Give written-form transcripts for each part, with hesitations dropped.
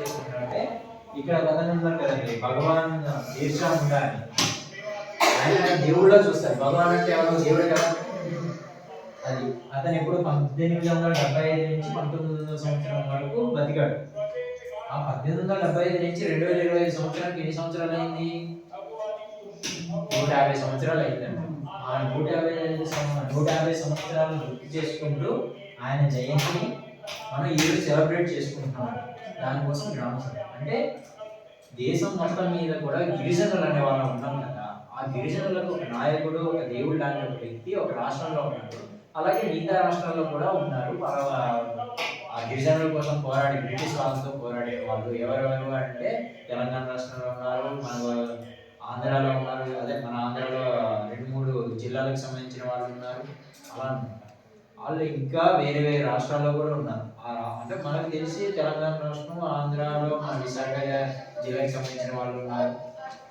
చేసుకుంటారంటే ఇక్కడ కథను ఉన్నారు కదండి, భగవాన్ ఈర్షా ఉందా అని ఆయన దేవుళ్ళ చూస్తారు. భగవాన్ అంటే ఎవరు? దేవుడే కదా. అది అతను ఎప్పుడు 1875 నుంచి 1900 సంవత్సరం వరకు బతికాడు. ఆ 1875 నుంచి 2025 సంవత్సరానికి ఎన్ని సంవత్సరాలు అయింది? 150 సంవత్సరాలు అయిందండి. ఆ 150 సంవత్సరాలు గుర్తు చేసుకుంటూ ఆయన జయంతిని మనం ఈరోజు సెలబ్రేట్ చేసుకుంటున్నాం. దానికోసం గ్రామ సభ అంటే దేశం మొత్తం మీద కూడా గిరిజనులు అనే వాళ్ళు ఉన్నాం కదా, ఆ గిరిజనులకు ఒక నాయకుడు, ఒక దేవుడు లాంటి ఒక వ్యక్తి ఒక రాష్ట్రంలో ఉన్నాడు. అలాగే మిగతా రాష్ట్రాల్లో కూడా ఉన్నారు. ఆ గిరిజనుల కోసం పోరాడి బ్రిటిష్ వాళ్ళతో పోరాడే వాళ్ళు ఎవరెవరు అంటే తెలంగాణ రాష్ట్రంలో ఉన్నారు, మన ఆంధ్రాలో ఉన్నారు, అదే మన ఆంధ్రాలో 2-3 జిల్లాలకు సంబంధించిన వాళ్ళు ఉన్నారు. అలా వాళ్ళు ఇంకా వేరే వేరే రాష్ట్రాల్లో కూడా ఉన్నారు. అంటే మనకు తెలిసి తెలంగాణ రాష్ట్రం, ఆంధ్రాలో మన విశాఖ జిల్లాకి సంబంధించిన వాళ్ళు ఉన్నారు.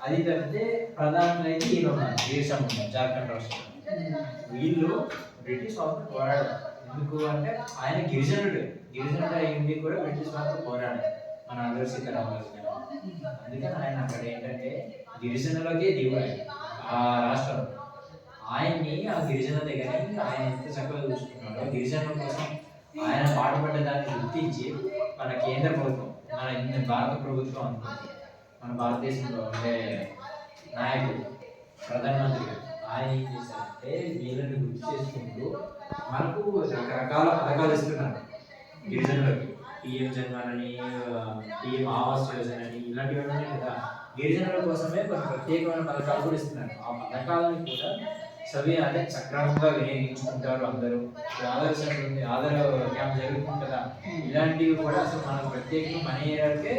అది తప్పితే ప్రధానంగా అయితే వీళ్ళు ఉన్నారు, దేశం ఉన్నారు, జార్ఖండ్ రాష్ట్రం. వీళ్ళు బ్రిటిష్ వాళ్ళతో పోరాడారు. ఎందుకు అంటే ఆయన గిరిజనుడు అయ్యింది కూడా బ్రిటిష్ వాళ్ళతో పోరాడారు, మన అందరూ సీతారామరాజు గారు. అందుకని ఆయన అక్కడ ఏంటంటే గిరిజనులకే దేవుడు ఆ రాష్ట్రంలో. ఆయన్ని ఆ గిరిజన దగ్గర ఆయన ఎంత చక్కగా చూసుకున్నాడో, గిరిజనుల కోసం ఆయన పాటుపడ్డ దాన్ని గుర్తించి మన కేంద్ర ప్రభుత్వం, మన భారత ప్రభుత్వం అనుకుంటుంది, మన భారతదేశంలో ఉండే నాయకుడు ప్రధానమంత్రి గారు ఆయన ఏం చేశారంటే వీళ్ళని గుర్తు చేసుకుంటూ మనకు రకరకాల పథకాలు ఇస్తున్నారు గిరిజనులకి. పిఎం జన్మన్ అని, పిఎం ఆవాస్ యోజన అని, ఇలాంటివన్నీ ఉన్నాయి కదా. గిరిజనుల కోసమే కొన్ని ప్రత్యేకమైన పథకాలు కూడా ఇస్తున్నారు. ఆ పథకాలను కూడా అంటే సక్రమంగా వినియోగించుకుంటారు అందరూ. ఆధార్ క్యాంప్ జరుగుతుంటుందా, ఇలాంటివి కూడా అసలు మనకు ప్రత్యేకంగా మన ఏరియాకే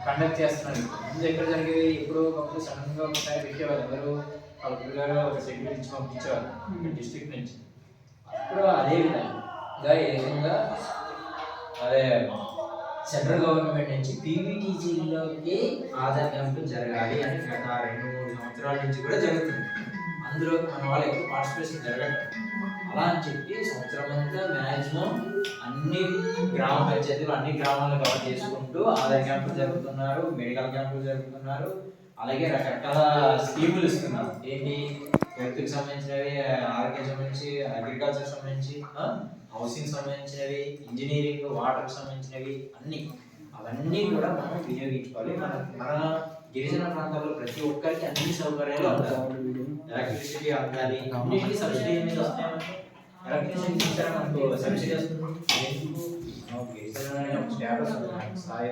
కండక్ట్ చేస్తున్నారు. ముందు ఎక్కడ జరిగేవి, ఎప్పుడో ఒకప్పుడు సడన్గా ఒకసారి పెట్టేవారు, ఎవరు వాళ్ళ పిల్లలు ఒక సెక్యూరిటీ ఇచ్చి పంపించేవారు డిస్ట్రిక్ట్ నుంచి. ఇప్పుడు అదే విధంగా అదే సెంట్రల్ గవర్నమెంట్ నుంచి పీవీటీజీలోకి ఆధార్ క్యాంపులు జరగాలి అని గత 2-3 సంవత్సరాల నుంచి కూడా జరుగుతుంది. అందులో మన వాళ్ళు ఎక్కువ పార్టిసిపేషన్ జరగదు. అలా అని చెప్పి సంవత్సరం అంతా మ్యాక్సిమం అన్ని గ్రామ పంచాయతీలు, అన్ని గ్రామాలను కవర్ చేసుకుంటూ ఆధార్ క్యాంపులు జరుగుతున్నారు, మెడికల్ క్యాంపులు జరుగుతున్నారు. అలాగే రకరకాల స్కీములు ఇస్తున్నారు. ఏంటి, హెల్త్కి సంబంధించినవి, ఆరోగ్యం సంబంధించి, అగ్రికల్చర్ సంబంధించి, హౌసింగ్ సంబంధించినవి, ఇంజనీరింగ్, వాటర్కి సంబంధించినవి అవన్నీ కూడా మనం వినియోగించుకోవాలి. మన గిరిజన ప్రాంతాల్లో ప్రతి ఒక్కరికి అన్ని సౌకర్యాలు అందాలి. ఎలక్ట్రిసిటీ అందాలి. అన్నిటికీ సబ్సిడీ మీద వస్తాయని ఎలక్ట్రిసిటీ ఇస్తారా, మనకు సబ్సిడీ వస్తుంది. గిరిజన స్టేటస్ స్థాయి